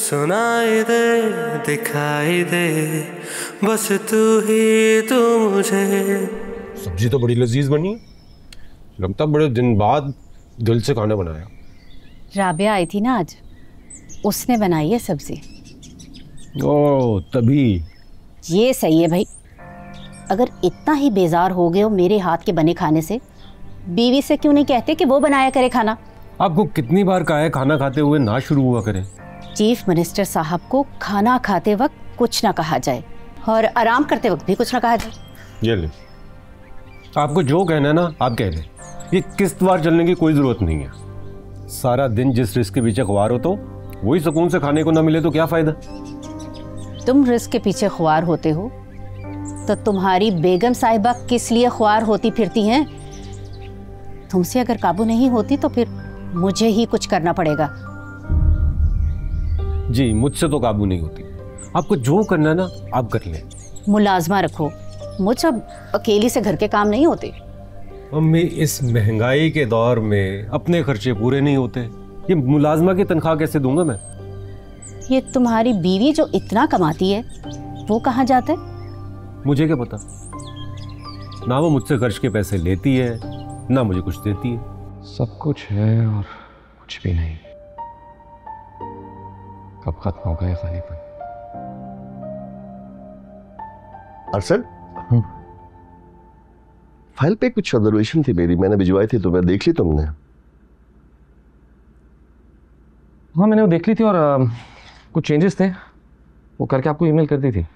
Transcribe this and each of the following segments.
सुनाई दे दिखाई दे, बस तू ही तू मुझे। सब्जी तो बड़ी लजीज बनी, लगता बड़े दिन बाद दिल से खाना बनाया। राबिया आई थी ना आज, उसने बनाई है सब्जी। ओ तभी। ये सही है भाई, अगर इतना ही बेजार हो गए हो मेरे हाथ के बने खाने से, बीवी से क्यों नहीं कहते कि वो बनाया करे खाना। आपको कितनी बार कहा है खाना खाते हुए ना शुरू हुआ करें। चीफ मिनिस्टर साहब को खाना खाते वक्त कुछ ना कहा जाए और आराम करते वक्त भी कुछ ना कहा जाए। ये ले, आपको जो कहना है ना आप कह लें, ये किस्तवार चलने की कोई जरूरत नहीं है। सारा दिन जिस रिस्क के पीछे ख्वार हो तो वही सुकून से खाने को ना मिले तो क्या फायदा। तुम रिस्क के पीछे ख्वार होते हो तो तुम्हारी बेगम साहिबा किस लिए ख्वार होती फिरती हैं? तुमसे अगर काबू नहीं होती तो फिर मुझे ही कुछ करना पड़ेगा। जी मुझसे तो काबू नहीं होती, आपको जो करना है ना आप कर लें। मुलाजमा रखो, मुझसे अकेली से घर के काम नहीं होते। मम्मी इस महंगाई के दौर में अपने खर्चे पूरे नहीं होते, ये मुलाजमा की तनख्वाह कैसे दूंगा मैं। ये तुम्हारी बीवी जो इतना कमाती है वो कहाँ जाता है? मुझे क्या पता, ना वो मुझसे खर्च के पैसे लेती है ना मुझे कुछ देती है। सब कुछ है और कुछ भी नहीं। कब खत्म होगा ये खालीपन। अरशद, फाइल पे कुछ ऑब्जर्वेशन थी मेरी, मैंने भिजवाई थी, तो मैं देख ली तुमने? हाँ मैंने वो देख ली थी और कुछ चेंजेस थे, वो करके आपको ईमेल कर दी थी।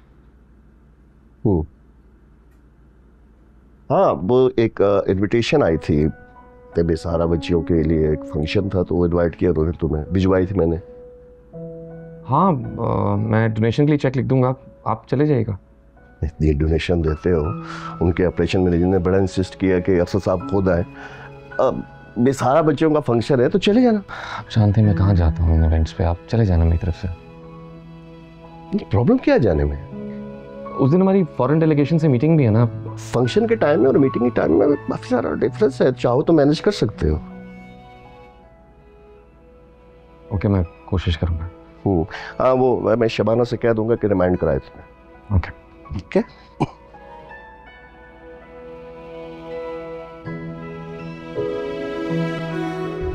हाँ वो एक इनविटेशन आई थी बेसहारा बच्चियों के लिए, एक फंक्शन था तो वो इनवाइट किया, तो तुम्हें भिजवाई थी मैंने। हाँ मैं डोनेशन के लिए चेक लिख दूंगा, आप चले जाइएगा। ये डोनेशन देते हो, उनके ऑपरेशन मैनेजर ने बड़ा इंसिस्ट किया कि अफसर साहब खुद आए। अब बेसहारा बच्चों का फंक्शन है तो चले जाना। आप जानते हैं मैं कहाँ जाता हूँ इन इवेंट्स पे, आप चले जाना मेरी तरफ से। प्रॉब्लम क्या है जाने में? उस दिन हमारी फॉरेन डेलीगेशन से मीटिंग भी है ना। फंक्शन के टाइम में और मीटिंग के टाइम में काफी सारा डिफरेंस है, चाहो तो मैनेज कर सकते हो। ओके मैं कोशिश करूंगा। हाँ वो मैं शबाना से कह दूंगा कि रिमाइंड कराए तुम्हें। Okay okay.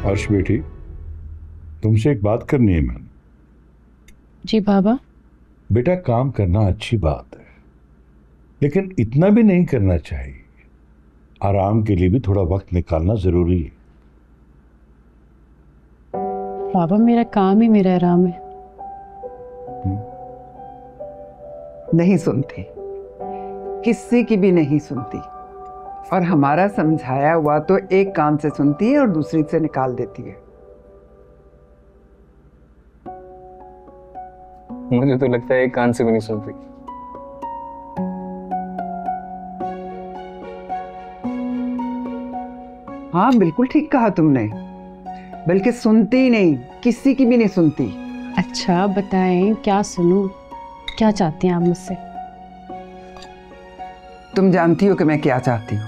हर्ष बेटी, तुमसे एक बात करनी है मैंने। जी बाबा। बेटा काम करना अच्छी बात है, लेकिन इतना भी नहीं करना चाहिए। आराम के लिए भी थोड़ा वक्त निकालना जरूरी है। बाबा मेरा काम ही मेरा आराम है। नहीं सुनती, किसी की भी नहीं सुनती, और हमारा समझाया हुआ तो एक कान से सुनती है और दूसरी से निकाल देती है। मुझे तो लगता है एक कान से भी नहीं सुनती। हाँ बिल्कुल ठीक कहा तुमने, बल्कि सुनती ही नहीं, किसी की भी नहीं सुनती। अच्छा बताएं क्या सुनूं, क्या चाहते हैं आप मुझसे? तुम जानती हो कि मैं क्या चाहती हूँ।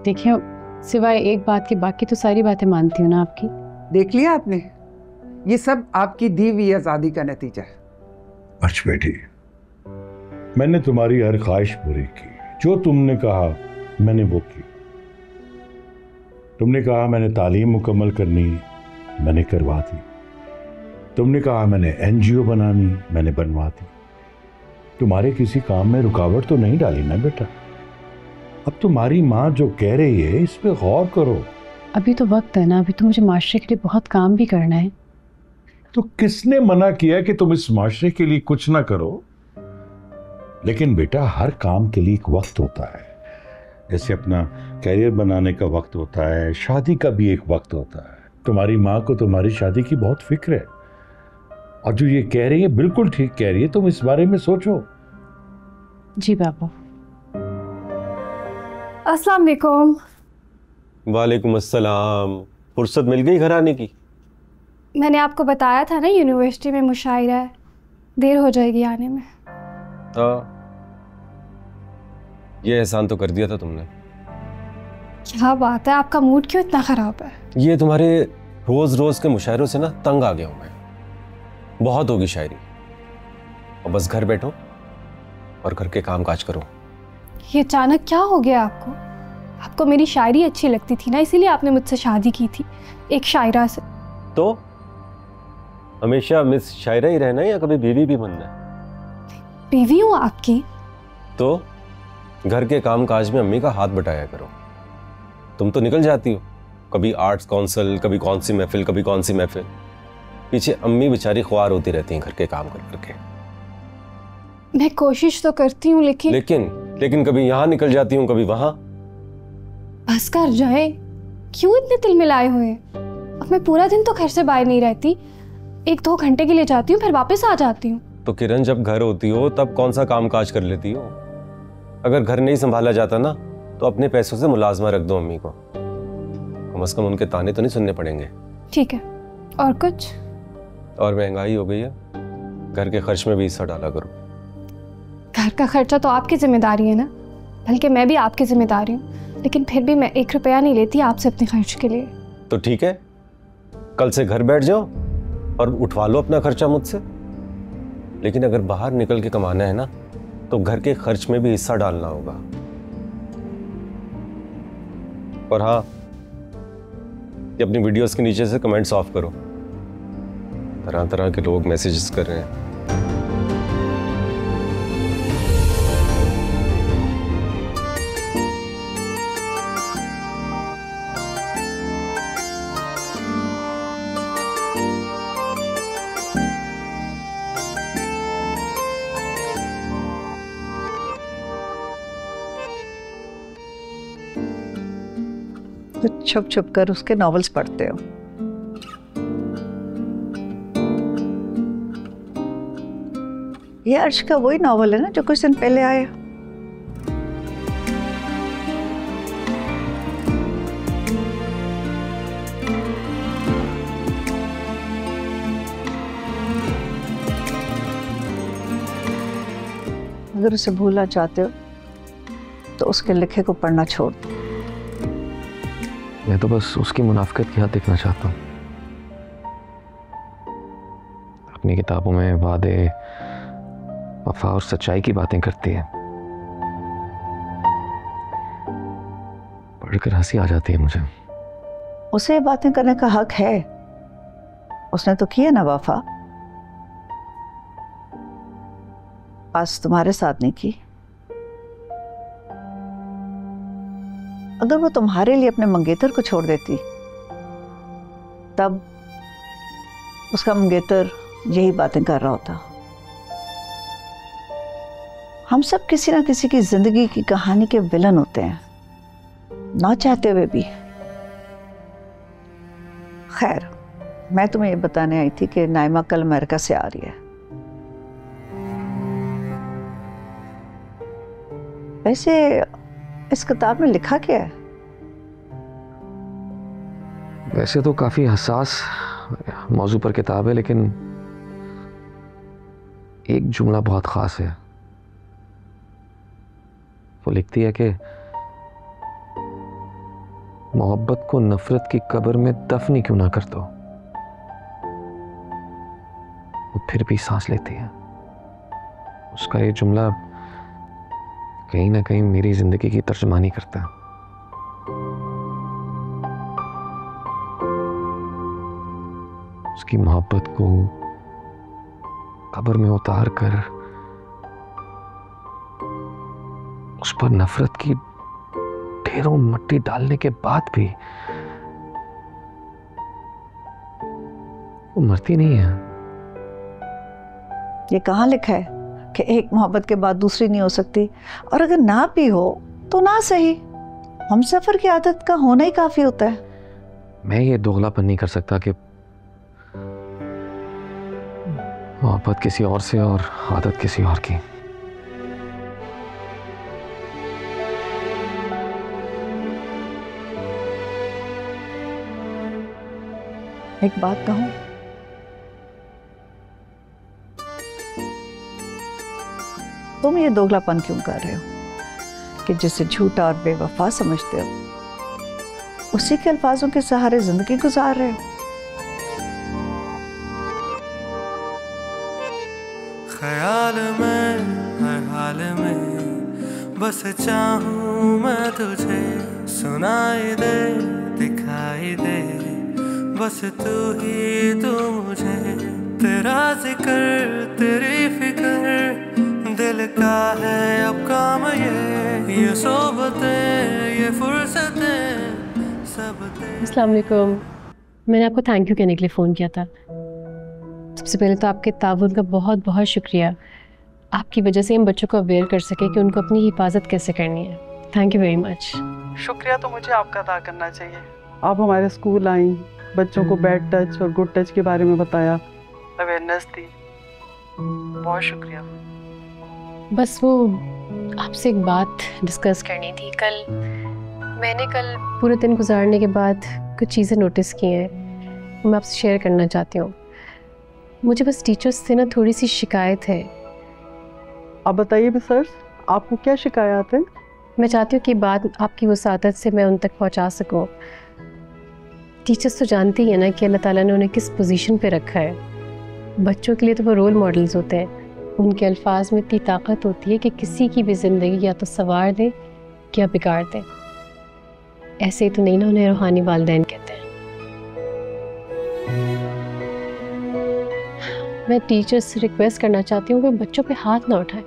देखिए सिवाय एक बात के बाकी तो सारी बातें मानती हूँ ना आपकी। देख लिया आपने, ये सब आपकी दी हुई आजादी का नतीजा है। हर्ष बेटी, मैंने तुम्हारी हर ख्वाहिश पूरी की, जो तुमने कहा मैंने वो की। तुमने कहा मैंने तालीम मुकम्मल करनी, मैंने करवा दी। तुमने कहा मैंने एनजीओ बनानी, मैंने बनवा दी। तुम्हारे किसी काम में रुकावट तो नहीं डाली ना बेटा। अब तुम्हारी माँ जो कह रही है इस पे गौर करो। अभी तो वक्त है ना, अभी तो मुझे माशरे के लिए बहुत काम भी करना है। तो किसने मना किया कि तुम इस माशरे के लिए कुछ ना करो? लेकिन बेटा हर काम के लिए एक वक्त होता है, जैसे अपना कैरियर बनाने का वक्त होता है, शादी का भी एक वक्त होता है। तुम्हारी माँ को तुम्हारी शादी की बहुत फिक्र है, और जो ये कह रही है बिल्कुल ठीक कह रही है। तुम इस बारे में सोचो। जी बाबा। अस्सलाम वालेकुम। वालेकुम अस्सलाम। फुर्सत मिल गई घर आने की? मैंने आपको बताया था ना यूनिवर्सिटी में मुशायरा है, देर हो जाएगी आने में। ये एहसान तो कर दिया था तुमने। क्या बात है, आपका मूड क्यों इतना खराब है? ये तुम्हारे रोज रोज के मुशायरों से ना तंग आ गया हूं मैं। बहुत होगी शायरी, और बस घर बैठो और घर के काम काज करो। ये अचानक क्या हो गया आपको? आपको मेरी शायरी अच्छी लगती थी ना, इसीलिए आपने मुझसे शादी की थी एक शायरा से। तो हमेशा मिस शायरा ही रहना है या कभी बीवी भी बनना है? बीवी हूँ आपकी। तो घर के काम काज में अम्मी का हाथ बटाया करो। तुम तो निकल जाती हो, कभी आर्ट्स काउंसिल, कभी कौन सी महफिल, कभी कौन सी महफिल। पीछे अम्मी बेचारी ख्वार होती रहती हैं घर के काम कर करके। मैं कोशिश तो करती हूँ लेकिन कभी यहाँ निकल जाती हूँ, कभी वहां। बस कर जाए, क्यों इतने तिल मिलाए हुए हैं? अब मैं पूरा दिन तो घर से बाहर नहीं रहती, 1-2 घंटे के लिए जाती हूँ फिर वापस आ जाती हूँ। तो किरण, जब घर होती हो तब कौन सा काम काज कर लेती हो? अगर घर नहीं संभाला जाता ना तो अपने पैसों से मुलाजमा रख दो अम्मी को, कम से कम उनके ताने तो नहीं सुनने पड़ेंगे। ठीक है, और कुछ? और महंगाई हो गई है, घर के खर्च में भी हिस्सा डाला करो। घर का खर्चा तो आपकी जिम्मेदारी है ना, बल्कि मैं भी आपकी जिम्मेदारी हूँ, लेकिन फिर भी मैं 1 रुपया नहीं लेती आपसे अपने खर्च के लिए। तो ठीक है, कल से घर बैठ जाओ और उठवा लो अपना खर्चा मुझसे। लेकिन अगर बाहर निकल के कमाना है ना तो घर के खर्च में भी हिस्सा डालना होगा। और हाँ, ये अपनी वीडियोस के नीचे से कमेंट्स ऑफ करो, तरह तरह के लोग मैसेजेस कर रहे हैं। तो छुप छुप कर उसके नॉवेल्स पढ़ते हो। ये अर्श का वही नॉवल है ना जो कुछ दिन पहले आया? अगर उसे भूलना चाहते हो तो उसके लिखे को पढ़ना छोड़ दो। मैं तो बस उसकी मुनाफिकत की हद देखना चाहता हूँ। अपनी किताबों में वादे, वफा और सच्चाई की बातें करती है, पढ़कर हंसी आ जाती है मुझे। उसे बातें करने का हक है, उसने तो किया ना वफा। आज तुम्हारे साथ नहीं की। अगर वो तुम्हारे लिए अपने मंगेतर को छोड़ देती तब उसका मंगेतर यही बातें कर रहा होता। हम सब किसी ना किसी की जिंदगी की कहानी के विलन होते हैं, ना चाहते हुए भी। खैर, मैं तुम्हें ये बताने आई थी कि नाइमा कल अमेरिका से आ रही है। वैसे इस किताब में लिखा क्या है? वैसे तो काफी हसास मौजू पर किताब है, लेकिन एक जुमला बहुत खास है। वो लिखती है कि मोहब्बत को नफरत की कब्र में दफन क्यों ना कर दो, वो फिर भी सांस लेती है। उसका ये जुमला कहीं ना कहीं मेरी जिंदगी की तर्जुमानी करता है। उसकी मोहब्बत को कब्र में उतार कर उस पर नफरत की ढेरों मिट्टी डालने के बाद भी वो मरती नहीं है। ये कहाँ लिखा है कि एक मोहब्बत के बाद दूसरी नहीं हो सकती? और अगर ना भी हो तो ना सही, हम सफर की आदत का होना ही काफी होता है। मैं ये दोगलापन नहीं कर सकता कि मोहब्बत किसी और से और आदत किसी और की। एक बात कहूं, तुम ये दोगलापन क्यों कर रहे हो कि जिसे झूठा और बेवफा समझते हो उसी के अल्फाजों के सहारे जिंदगी गुजार रहे हो? ख्याल में हर हाल में बस चाहूं मैं तुझे, सुनाई दे दिखाई दे बस तू ही तू मुझे, तेरा जिक्र तेरी फिक्र दिल का है अब काम, ये सोबतें ये फुर्सतें सब अस्सलाम वालेकुम। मैंने आपको थैंक यू कहने के लिए फ़ोन किया था। सबसे पहले तो आपके ताउन का बहुत बहुत शुक्रिया। आपकी वजह से हम बच्चों को अवेयर कर सके कि उनको अपनी हिफाजत कैसे करनी है। Thank you very much. शुक्रिया तो मुझे आपका अदा करना चाहिए। आप हमारे स्कूल आई, बच्चों को बैड टच और गुड टच के बारे में बताया, अवेयरनेस दी, बहुत शुक्रिया। बस वो आपसे एक बात डिस्कस करनी थी। मैंने कल पूरे दिन गुजारने के बाद कुछ चीज़ें नोटिस की हैं, मैं आपसे शेयर करना चाहती हूँ। मुझे बस टीचर्स से ना थोड़ी सी शिकायत है। आप बताइए भी सर, आपको क्या शिकायत है? मैं चाहती हूँ कि बात आपकी वसातत से मैं उन तक पहुँचा सकूँ। टीचर्स तो जानती हैं ना कि अल्लाह ताला ने उन्हें किस पोजीशन पे रखा है। बच्चों के लिए तो वो रोल मॉडल्स होते हैं। उनके अल्फाज में इतनी ताकत होती है कि किसी की भी ज़िंदगी या तो संवार दें या बिगाड़ दें। ऐसे ही तो नहीं ना उन्हें रूहानी वालिदैन कहते हैं। मैं टीचर्स से रिक्वेस्ट करना चाहती हूँ कि बच्चों पे हाथ ना उठाएं।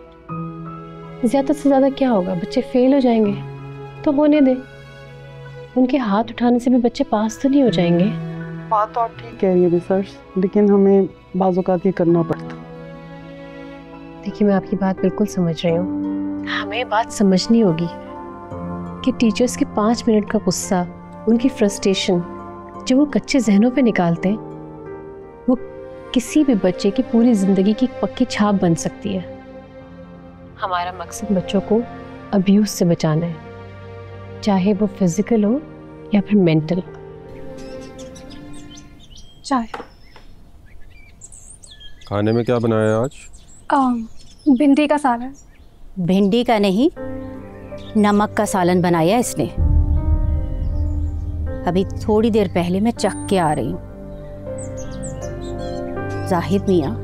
ज़्यादा से ज़्यादा क्या होगा, बच्चे फेल हो जाएंगे तो होने दें। उनके हाथ उठाने से भी बच्चे पास तो नहीं हो जाएंगे। बात तो आप ठीक कह रही है रिसर्च, लेकिन हमें बाज़ औक़ात ये करना पड़ता। देखिए मैं आपकी बात बिल्कुल समझ रही हूँ। हमें बात समझनी होगी कि टीचर्स के 5 मिनट का गुस्सा, उनकी फ्रस्ट्रेशन जो वो कच्चे जहनों पे निकालते हैं, वो किसी भी बच्चे की पूरी ज़िंदगी की पक्की छाप बन सकती है। हमारा मकसद बच्चों को अब्यूज़ से बचाना है, चाहे वो फिजिकल हो या फिर मेंटल। चाय। खाने में क्या बनाया आज? भिंडी का सालन। भिंडी का नहीं, नमक का सालन बनाया इसने। अभी थोड़ी देर पहले मैं चख के आ रही हूँ। जाहिद मियाँ,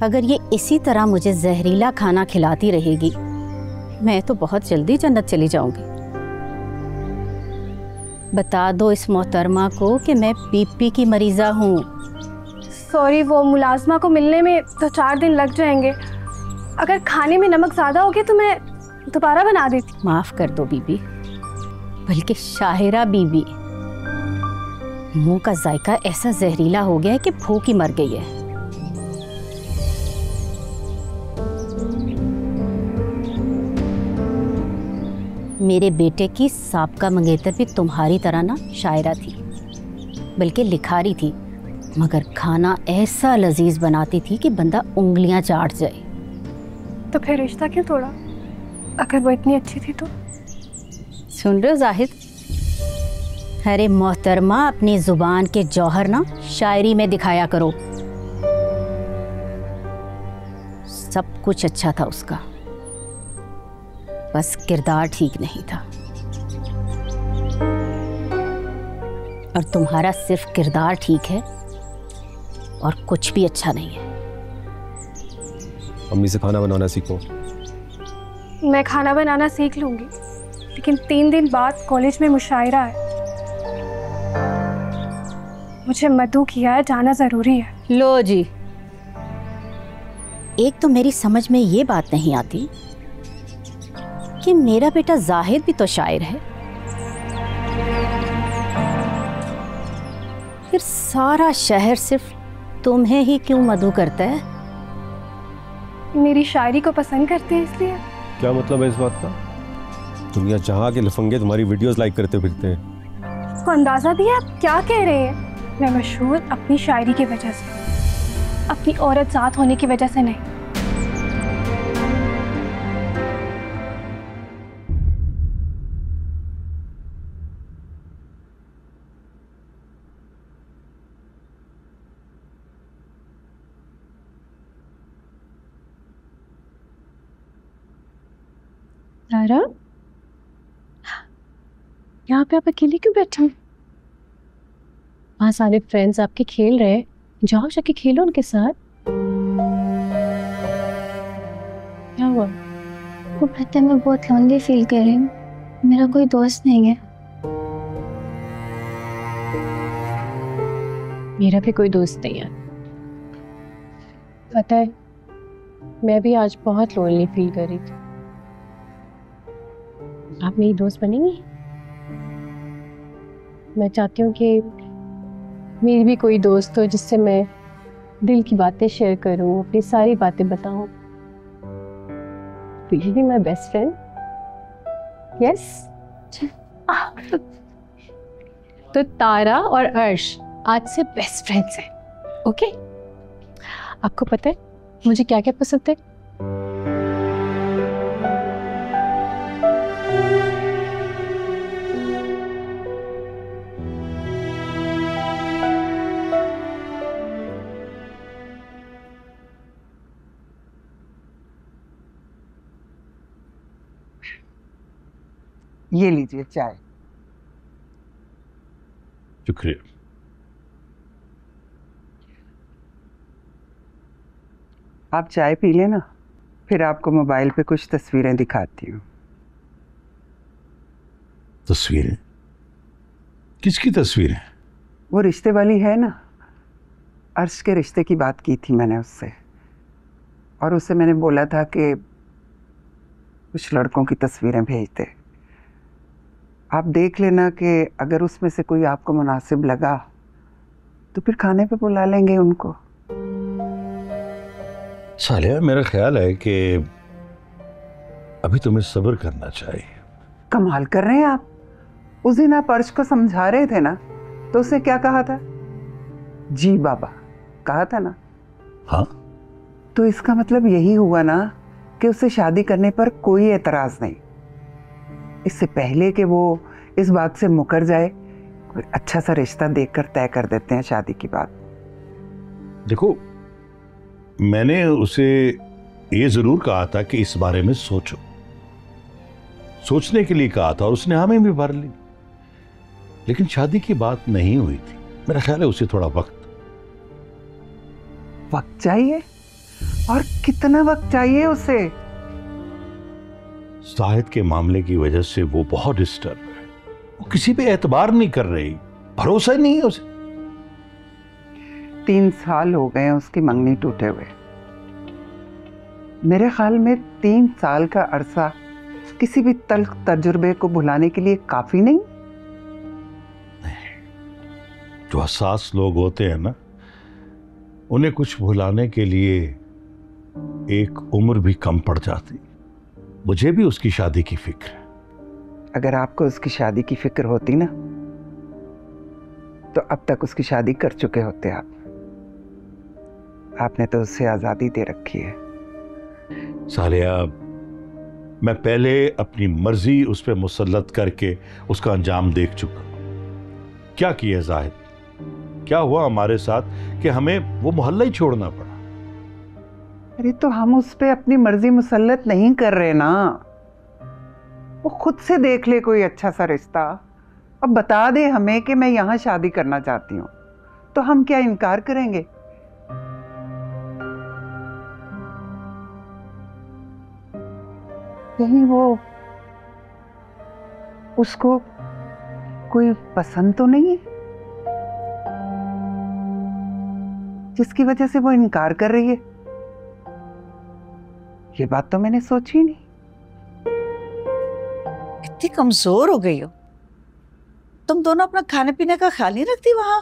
अगर ये इसी तरह मुझे जहरीला खाना खिलाती रहेगी, मैं तो बहुत जल्दी जन्नत चली जाऊंगी। बता दो इस मोहतरमा को कि मैं बीपी की मरीज़ा हूँ। सॉरी, वो मुलाजमा को मिलने में तो 4 दिन लग जाएंगे। अगर खाने में नमक ज़्यादा हो गया तो मैं दोबारा बना देती। माफ़ कर दो बीबी, बल्कि शाहिरा बीबी। मुंह का जायका ऐसा जहरीला हो गया है कि भूख ही मर गई है। मेरे बेटे की साबका मंगेतर भी तुम्हारी तरह ना शायरा थी, बल्कि लिखारी थी, मगर खाना ऐसा लजीज बनाती थी कि बंदा उंगलियां चाट जाए। तो फिर रिश्ता क्यों तोड़ा, अगर वो इतनी अच्छी थी तो? सुन रहे हो जाहिद? अरे मोहतरमा, अपनी जुबान के जौहर ना शायरी में दिखाया करो। सब कुछ अच्छा था उसका, बस किरदार ठीक नहीं था। और तुम्हारा सिर्फ किरदार ठीक है और कुछ भी अच्छा नहीं है। अम्मी से खाना बनाना सीखो। मैं खाना बनाना सीख लूंगी, लेकिन 3 दिन बाद कॉलेज में मुशायरा है। मुझे मधु किया है, जाना जरूरी है। लो जी, एक तो मेरी समझ में ये बात नहीं आती कि मेरा बेटा जाहिद भी तो शायर है, फिर सारा शहर सिर्फ तुम्हें ही क्यों मधु करता है? मेरी शायरी को पसंद करते हैं इसलिए। क्या मतलब है इस बात का? दुनिया जहाँ के लफंगे तुम्हारी वीडियोस लाइक करते फिरते हैं। को अंदाजा दिया आप क्या कह रहे हैं? मैं मशहूर अपनी शायरी की वजह से, अपनी औरत जात होने की वजह से नहीं। तारा, यहाँ पे आप अकेले क्यों बैठे हैं? वहाँ सारे फ्रेंड्स आपके खेल रहे हैं, जाओ जाके खेलो उनके साथ। आपको पता है मैं बहुत लोनली फील कर रही हूँ, मेरा कोई दोस्त नहीं है। मेरा भी कोई दोस्त नहीं है। पता है मैं भी आज बहुत लोनली फील कर रही थी। आप मेरी दोस्त बनेंगी? मैं चाहती हूँ कि मेरी भी कोई दोस्त हो जिससे मैं दिल की बातें शेयर करूँ, अपनी सारी बातें बताऊँ। Will you be my best friend? Yes? तो तारा और अर्श आज से बेस्ट फ्रेंड्स हैं, ओके? आपको पता है मुझे क्या क्या पसंद है? ये लीजिए चाय। शुक्रिया। आप चाय पी लेना, फिर आपको मोबाइल पे कुछ तस्वीरें दिखाती हूँ। तस्वीरें? किसकी तस्वीरें? वो रिश्ते वाली है ना, अर्श के रिश्ते की बात की थी मैंने उससे, और उससे मैंने बोला था कि कुछ लड़कों की तस्वीरें भेज दे। आप देख लेना कि अगर उसमें से कोई आपको मुनासिब लगा तो फिर खाने पे बुला लेंगे उनको। सालिया, मेरा ख्याल है कि अभी तुम्हें सब्र करना चाहिए। कमाल कर रहे हैं आप। उस दिन आप अर्श को समझा रहे थे ना, तो उसने क्या कहा था? जी बाबा कहा था ना? हाँ। तो इसका मतलब यही हुआ ना कि उससे शादी करने पर कोई एतराज नहीं। इससे पहले कि वो इस बात से मुकर जाए, कोई अच्छा सा रिश्ता देखकर तय कर देते हैं शादी की बात। देखो, मैंने उसे ये जरूर कहा था कि इस बारे में सोचो, सोचने के लिए कहा था, और उसने हमें भी भर ली। लेकिन शादी की बात नहीं हुई थी। मेरा ख्याल है उसे थोड़ा वक्त चाहिए। और कितना वक्त चाहिए उसे? जाहिद के मामले की वजह से वो बहुत डिस्टर्ब है। वो किसी पे एतबार नहीं कर रही, भरोसा ही नहीं है उसे। 3 साल हो गए हैं उसकी मंगनी टूटे हुए। मेरे ख्याल में 3 साल का अरसा किसी भी तल्ख तजुर्बे को भुलाने के लिए काफी नहीं। जो हसास लोग होते हैं ना, उन्हें कुछ भुलाने के लिए एक उम्र भी कम पड़ जाती। मुझे भी उसकी शादी की फिक्र है। अगर आपको उसकी शादी की फिक्र होती ना, तो अब तक उसकी शादी कर चुके होते आप। आपने तो उससे आजादी दे रखी है। सालिया, मैं पहले अपनी मर्जी उस पर मुसल्लत करके उसका अंजाम देख चुका। क्या किया जाहिद, क्या हुआ हमारे साथ कि हमें वो मोहल्ला ही छोड़ना पड़ा। अरे तो हम उस पे अपनी मर्जी मुसल्लत नहीं कर रहे ना। वो खुद से देख ले कोई अच्छा सा रिश्ता, अब बता दे हमें कि मैं यहाँ शादी करना चाहती हूँ, तो हम क्या इनकार करेंगे? यही वो उसको कोई पसंद तो नहीं है जिसकी वजह से वो इनकार कर रही है? ये बात तो मैंने सोची नहीं। इतनी कमजोर हो गई हो तुम दोनों, अपना खाने पीने का ख्याल नहीं रखती वहां।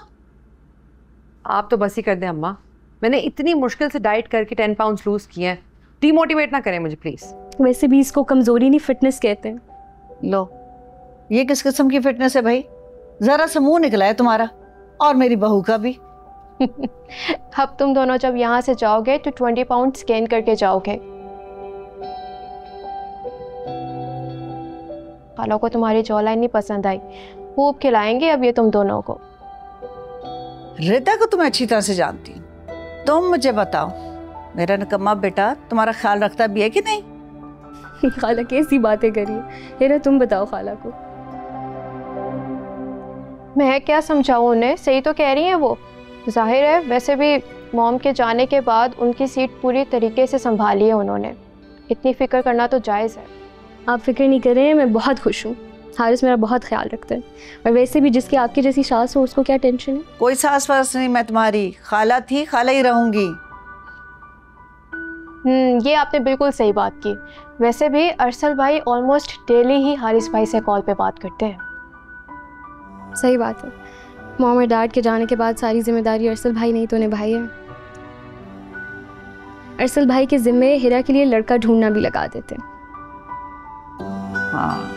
आप तो बस ही कर दें अम्मा, मैंने इतनी मुश्किल से डाइट करके 10 पाउंड्स लूज किए हैं। डिमोटिवेट ना करें मुझे प्लीज। वैसे भी इसको कमजोरी नहीं, फिटनेस कहते हैं। लो, ये किस किस्म की फिटनेस है भाई? जरा सा मुंह निकला है तुम्हारा, और मेरी बहू का भी। अब तुम दोनों जब यहाँ से जाओगे तो 20 पाउंड गेन करके जाओगे। खाला को तुम्हारी जॉलाइन नहीं पसंद आई, खूब खिलाएंगे अब ये तुम दोनों को। रिदा को तुम्हें अच्छी तरह से जानती हूँ। तुम मुझे बताओ, मेरा निकम्मा बेटा तुम्हारा ख्याल रखता भी है कि नहीं? खाला कैसी बातें करी। हेरा तुम बताओ खाला को। मैं क्या समझाऊं उन्हें, सही तो कह रही हैं वो। जाहिर है वैसे भी मॉम के जाने के बाद उनकी सीट पूरी तरीके से संभाली है उन्होंने। इतनी फिक्र करना तो जायज़ है। आप फिक्र नहीं कर रहे हैं, मैं बहुत खुश हूँ। हारिस मेरा बहुत ख्याल रखते हैं, और वैसे भी जिसकी आपकी जैसी सास हो उसको क्या टेंशन है। कोई सास वास नहीं, मैं तुम्हारी खाला थी, खाला ही रहूंगी। ये आपने बिल्कुल सही बात की। वैसे भी अरसल भाई ऑलमोस्ट डेली ही हारिस भाई से कॉल पे बात करते हैं। सही बात है, मॉम और डैड के जाने के बाद सारी जिम्मेदारी अरसल भाई नहीं तो निभाई है। अरसल भाई के जिम्मे हिरा के लिए लड़का ढूंढना भी लगा देते। हाँ।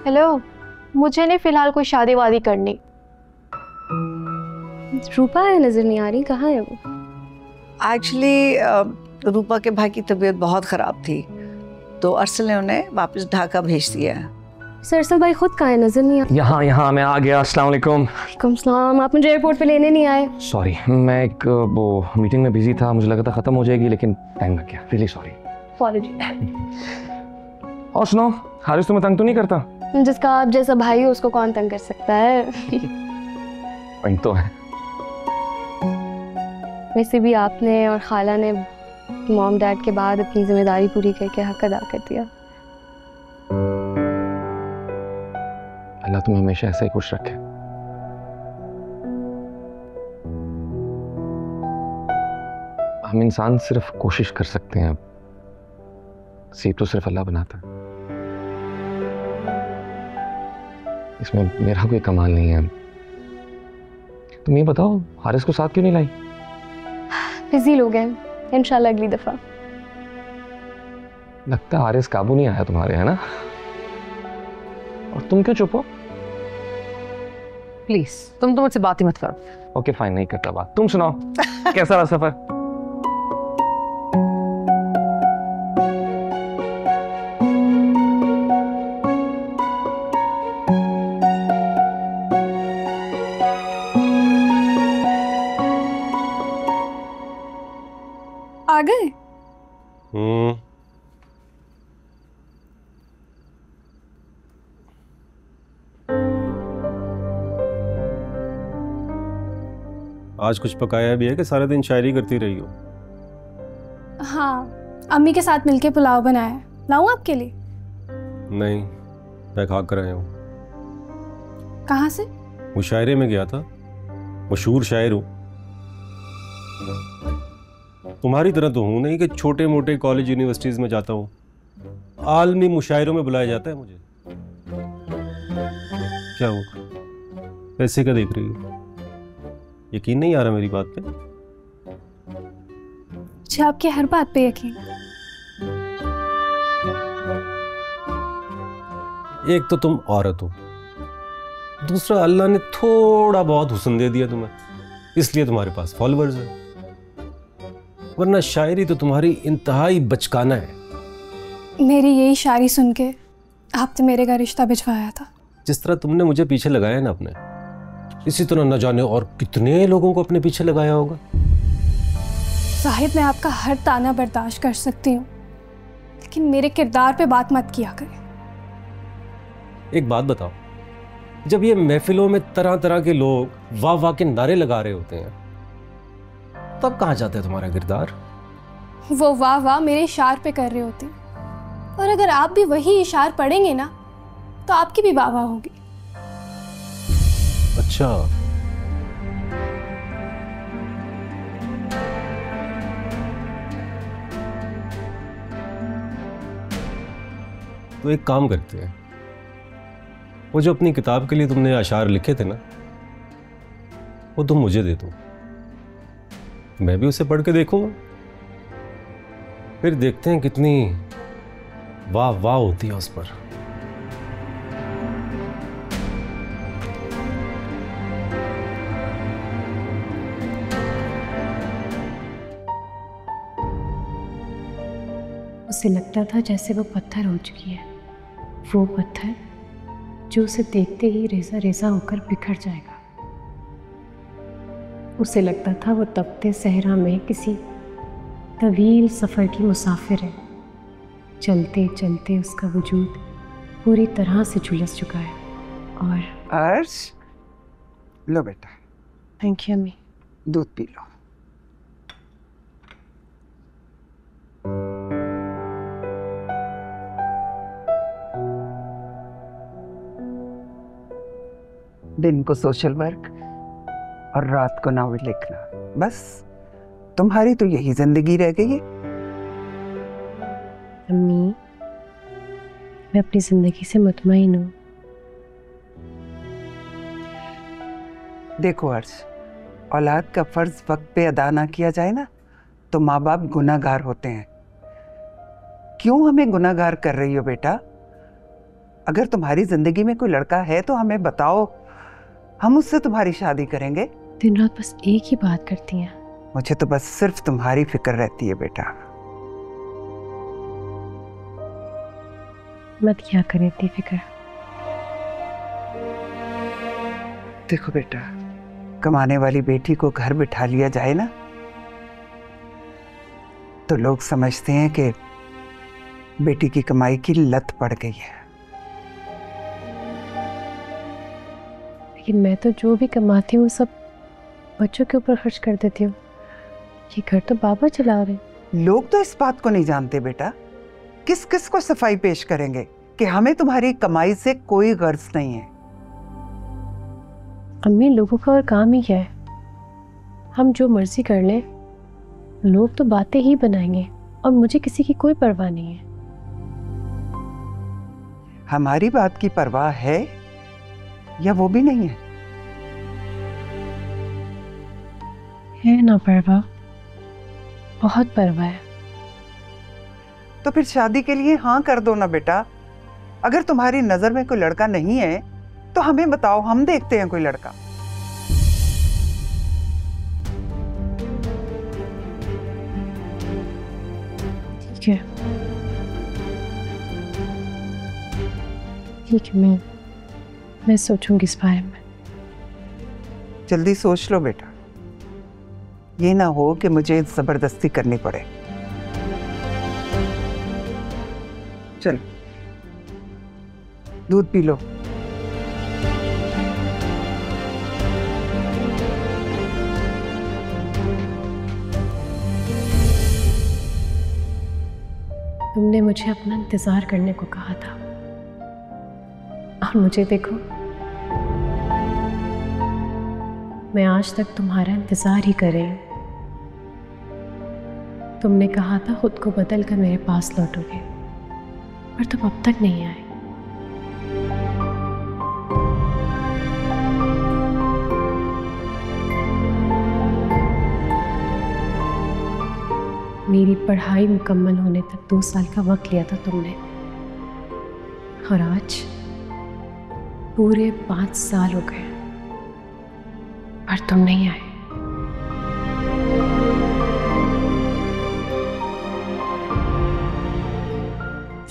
हेलो, मुझे नहीं फिलहाल कोई शादी वादी करनी। रूपा है, नजर नहीं आ रही, कहाँ है वो? एक्चुअली रूपा के भाई की तबीयत बहुत ख़राब थी, तो अरसल ने उन्हें वापस ढाका भेज दिया है। सर अरसल भाई खुद कहाँ है, नजर नहीं आ? यहाँ मैं आ गया। अस्सलाम वालेकुम। वालेकुम सलाम। आप मुझे एयरपोर्ट पे लेने नहीं आए? सॉरी, मैं एक वो मीटिंग में बिजी था, मुझे लगा था ख़त्म हो जाएगी लेकिन टाइम लग गया। Really sorry. अपॉलॉजी। और सुनो, हारिस तुम्हें तंग तो नहीं करता? जिसका आप जैसा भाई हो उसको कौन तंग कर सकता है। पॉइंट तो है। वैसे भी आपने और खाला ने मॉम डैड के बाद अपनी जिम्मेदारी पूरी करके हक अदा कर दिया। अल्लाह तुम्हें हमेशा ऐसे ही खुश रखे। हम इंसान सिर्फ कोशिश कर सकते हैं, नसीब तो सिर्फ अल्लाह बनाता है। इसमें मेरा कोई कमाल नहीं है। तुम ये बताओ, हारिस को साथ क्यों नहीं लाई? बिजी लोग हैं, इंशाल्लाह अगली दफा। लगता है हारिस काबू नहीं आया तुम्हारे, है ना? और तुम क्यों चुप हो? प्लीज तुम तो मुझसे बात ही मत करो। ओके फाइन, नहीं करता बात। तुम सुनाओ, कैसा रहा सफर? आ गए? आज कुछ पकाया भी है कि सारे दिन शायरी करती रही हो? हाँ, अम्मी के साथ मिलके पुलाव बनाया है, लाऊं आपके लिए? नहीं, मैं खा कर आया हूँ। कहाँ से? मुशायरे में गया था, मशहूर शायर हूँ। तुम्हारी तरह तो हूँ नहीं कि छोटे मोटे कॉलेज यूनिवर्सिटीज में जाता हूँ। आलमी मुशायरों में बुलाया जाता है मुझे। क्या हुआ, ऐसे क्या देख रही हो? यकीन नहीं आ रहा मेरी बात पे? मुझे आपकी हर बात पे यकीन। एक तो तुम औरत हो, दूसरा अल्लाह ने थोड़ा बहुत हुस्न दे दिया तुम्हें, इसलिए तुम्हारे पास फॉलोअर्स है। वरना शायरी तो तुम्हारी इंतहाई बचकाना है। मेरी यही शायरी सुन के आपने मेरे का रिश्ता भिजवाया था। जिस तरह तुमने मुझे पीछे लगाया ना अपने, इसी तरह न जाने और कितने लोगों को अपने पीछे लगाया होगा। साहिब, मैं आपका हर ताना बर्दाश्त कर सकती हूँ, लेकिन मेरे किरदार पे बात मत किया करें। एक बात बताओ, जब ये महफिलों में तरह तरह के लोग वाह वाह के नारे लगा रहे होते हैं, तब कहाँ जाता है तुम्हारा किरदार? वो वाह वाह मेरे इशार पे कर रहे होते, और अगर आप भी वही इशार पढ़ेंगे ना तो आपकी भी वाह वाह होगी। अच्छा, तो एक काम करते हैं, वो जो अपनी किताब के लिए तुमने अशार लिखे थे ना, वो तुम मुझे दे दो, मैं भी उसे पढ़ के देखूंगा, फिर देखते हैं कितनी वाह वाह होती है उस पर। उसे लगता था जैसे वो पत्थर हो चुकी है, वो पत्थर जो उसे देखते ही रेजा रेजा होकर बिखर जाएगा। उसे लगता था वो तपते सहरा में किसी तवील सफ़र की मुसाफिर है। चलते चलते उसका वजूद पूरी तरह से झुलस चुका है। और अर्श, लो बेटा। थैंक यू अम्मी। दूध पी लो। दिन को सोशल वर्क और रात को नावल लिखना, बस तुम्हारी तो यही जिंदगी रह गई है। अम्मी, मैं अपनी जिंदगी से मुतमईन हूँ। देखो अर्श, औलाद का फर्ज वक्त पे अदा ना किया जाए ना तो माँ बाप गुनाहगार होते हैं। क्यों हमें गुनाहगार कर रही हो बेटा? अगर तुम्हारी जिंदगी में कोई लड़का है तो हमें बताओ, हम उससे तुम्हारी शादी करेंगे। दिन रात बस एक ही बात करती हैं। मुझे तो बस सिर्फ तुम्हारी फिक्र रहती है बेटा। मत क्या करें इतनी फिक्र। देखो बेटा, कमाने वाली बेटी को घर बिठा लिया जाए ना तो लोग समझते हैं कि बेटी की कमाई की लत पड़ गई है। लेकिन मैं तो जो भी कमाती हूँ सब बच्चों के ऊपर खर्च कर देती हूँ। ये घर तो बाबा चला रहे हैं। लोग तो इस बात को नहीं जानते बेटा। किस किस को सफाई पेश करेंगे कि हमें तुम्हारी कमाई से कोई गर्ज नहीं है। अम्मी, लोगों का और काम ही क्या है? हम जो मर्जी कर लें, लोग तो बातें ही बनाएंगे और मुझे किसी की कोई परवाह नहीं है। हमारी बात की परवाह है या वो भी नहीं है ना परवाह, बहुत परवाह है। तो फिर शादी के लिए हाँ कर दो ना बेटा। अगर तुम्हारी नजर में कोई लड़का नहीं है तो हमें बताओ, हम देखते हैं कोई लड़का। ठीक है, ठीक है, मैं सोचूंगी इस बारे में। जल्दी सोच लो बेटा, ये ना हो कि मुझे जबरदस्ती करनी पड़े। चलो दूध पी लो। तुमने मुझे अपना इंतजार करने को कहा था और मुझे देखो, मैं आज तक तुम्हारा इंतजार ही कर रही हूं। तुमने कहा था खुद को बदल कर मेरे पास लौटोगे, पर तुम अब तक नहीं आए। मेरी पढ़ाई मुकम्मल होने तक 2 साल का वक्त लिया था तुमने, और आज पूरे 5 साल हो गए पर तुम नहीं आए।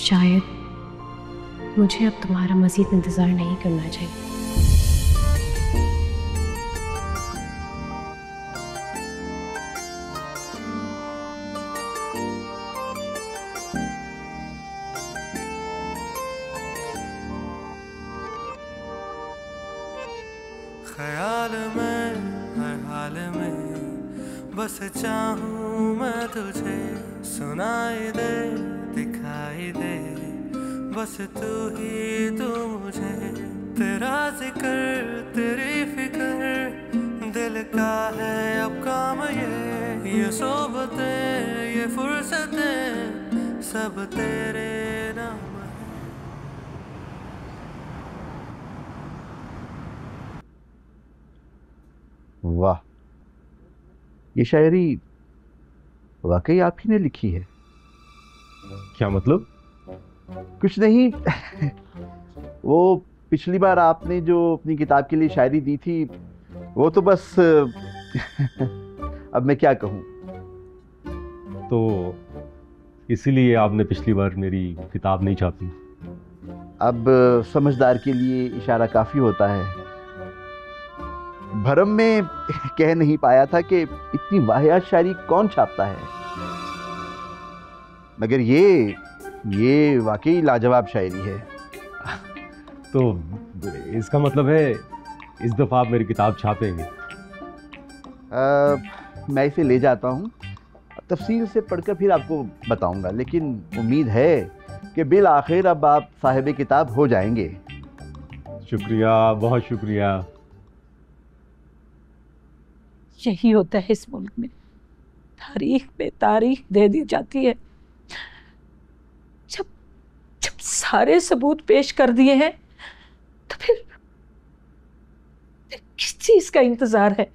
शायद मुझे अब तुम्हारा मज़ीद इंतज़ार नहीं करना चाहिए। ख्याल में हर हाल में बस चाहूं मैं तुझे, सुनाई दे दिखाई दे बस तू ही तू मुझे। तेरा जिक्र तेरी फिक्र दिल का है अब काम, ये सोबतें ये फुर्सतें सब तेरे नाम। वाह, ये शायरी वाकई आप ही ने लिखी है? क्या मतलब? कुछ नहीं वो पिछली बार आपने जो अपनी किताब के लिए शायरी दी थी वो तो बस अब मैं क्या कहूँ। तो इसीलिए आपने पिछली बार मेरी किताब नहीं छापी? अब समझदार के लिए इशारा काफी होता है। भरम में कह नहीं पाया था कि इतनी वाहियात शायरी कौन छापता है, मगर ये वाकई लाजवाब शायरी है। तो इसका मतलब है इस दफ़ा आप मेरी किताब छापेंगे? मैं इसे ले जाता हूँ, तफसील से पढ़कर फिर आपको बताऊंगा, लेकिन उम्मीद है कि बिल आखिर अब आप साहिब किताब हो जाएंगे। शुक्रिया, बहुत शुक्रिया। यही होता है इस मुल्क में, तारीख पे तारीख दे दी जाती है। जब जब सारे सबूत पेश कर दिए हैं तो फिर किस चीज का इंतजार है?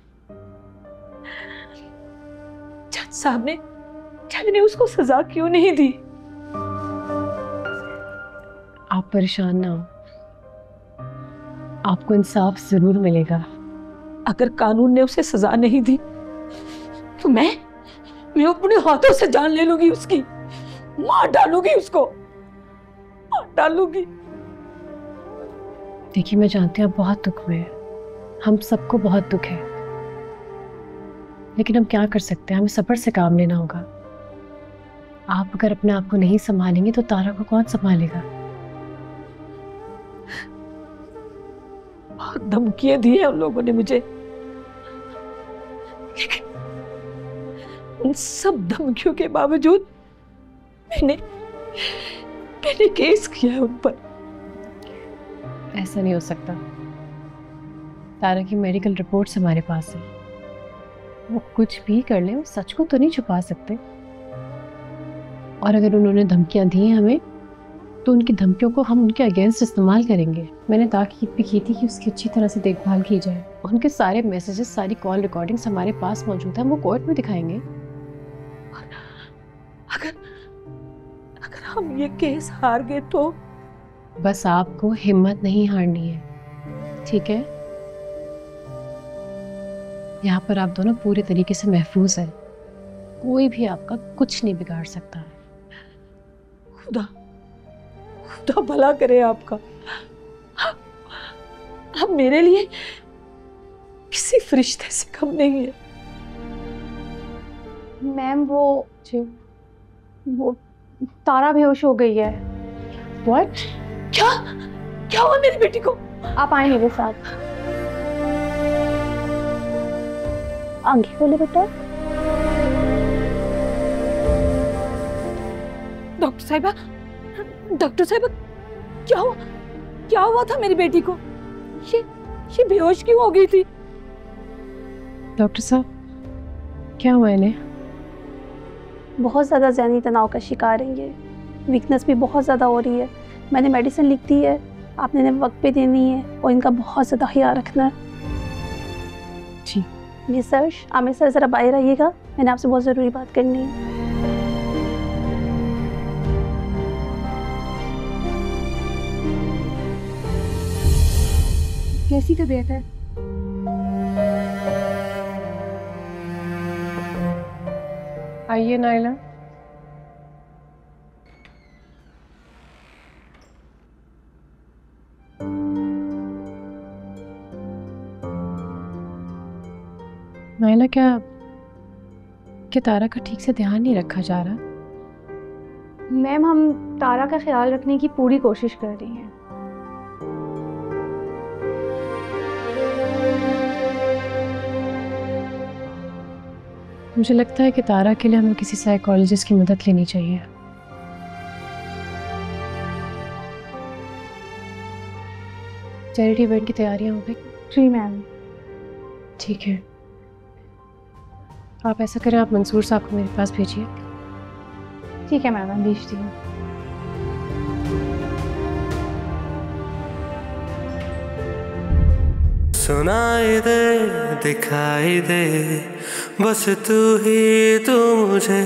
जज साहब ने उसको सजा क्यों नहीं दी? आप परेशान ना हो, आपको इंसाफ जरूर मिलेगा। अगर कानून ने उसे सजा नहीं दी तो मैं अपने हाथों से जान ले लूंगी उसकी, मार डालूंगी उसको, मार डालूंगी। देखिए, मैं जानती हूँ आप बहुत दुख में हैं, हम सबको बहुत दुख है, लेकिन हम क्या कर सकते हैं? हमें सब्र से काम लेना होगा। आप अगर अपने आप को नहीं संभालेंगे तो तारा को कौन संभालेगा? बहुत धमकियां दी हैं उन लोगों ने मुझे, लेकिन उन सब धमकियों के बावजूद मैंने केस किया है उन पर। ऐसा नहीं हो सकता। तारा की मेडिकल रिपोर्ट्स हमारे पास है, वो कुछ भी कर ले, वो सच को तो नहीं छुपा सकते। और अगर उन्होंने धमकियां दी हैं हमें, तो उनकी धमकियों को हम उनके अगेंस्ट इस्तेमाल करेंगे। मैंने ताकीद भी की थी कि उसकी अच्छी तरह से देखभाल की जाए। उनके सारे मैसेजेस, सारी कॉल रिकॉर्डिंग्स हमारे पास मौजूद है, हम वो कोर्ट में दिखाएंगे। अगर हम ये केस हार गए तो? बस आपको हिम्मत नहीं हारनी है, ठीक है? यहाँ पर आप दोनों पूरे तरीके से महफूज हैं, कोई भी आपका कुछ नहीं बिगाड़ सकता है। खुदा भला करे आपका। आप मेरे लिए किसी फरिश्ते से कम नहीं है। मैम वो तारा बेहोश हो गई है। What? क्या हुआ मेरी बेटी को? आप आए मेरे साथ। आंखें खोले बेटा। डॉक्टर साहिबा, क्या हुआ था मेरी बेटी को? ये बेहोश क्यों हो गई थी? डॉक्टर साहब, क्या हुआ इन्हें? बहुत ज़्यादा ज़हनी तनाव का शिकार है ये, वीकनेस भी बहुत ज़्यादा हो रही है। मैंने मेडिसिन लिख दी है, आपने इन्हें वक्त पे देनी है और इनका बहुत ज़्यादा ख्याल रखना है। जी मिस अर्श, आमिर सर ज़रा बाहर आइएगा, मैंने आपसे बहुत ज़रूरी बात करनी है। कैसी तबीयत है? आइए नाइला। नाइला, क्या तारा का ठीक से ध्यान नहीं रखा जा रहा? मैम, हम तारा का ख्याल रखने की पूरी कोशिश कर रही हैं। मुझे लगता है कि तारा के लिए हमें किसी साइकोलॉजिस्ट की मदद लेनी चाहिए। चैरिटी इवेंट की तैयारियां हो गई? जी मैम। ठीक है, आप ऐसा करें, आप मंसूर साहब को मेरे पास भेजिए। ठीक है मैम, मैं भेजती हूँ। सुनाई दे, दिखाई दे, बस तू ही तू मुझे।